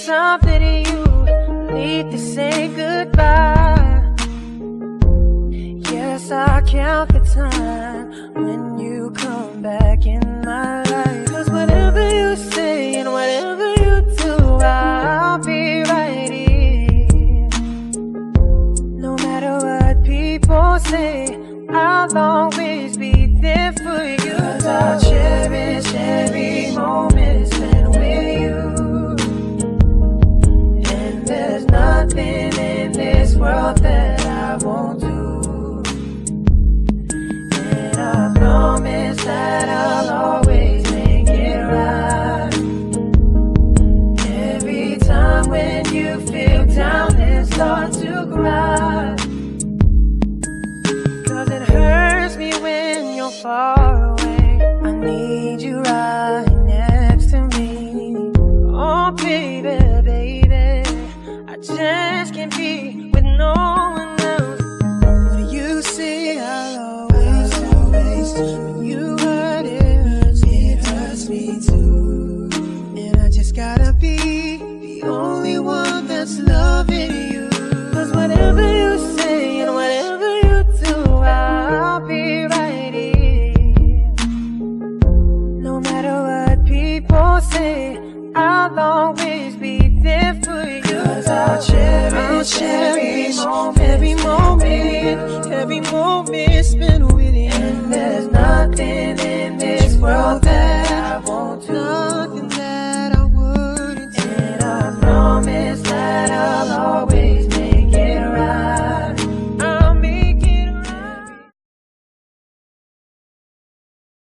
something you need to say goodbye. Yes, I count the time when you come back in my life. 'Cause whatever you say and whatever you do, I'll be right here. No matter what people say, I'll always be there for you. 'Cause I'll cherish every moment spent with you. And there's nothing in this world that I won't do. And I promise that I'll always make it right. Every time when you feel down and start to cry, 'cause it hurts me when you're far away. I need you right next to me. Oh baby, baby, I just can't be with no one else. What you say, I'll always when you hurt, it hurts me too. And I just gotta be the only one that's loving you. 'Cause whatever you say and whatever you do, I'll be right here. No matter what people say, I'll always be there for you. 'Cause I'll cherish every moment spent with you. And there's nothing in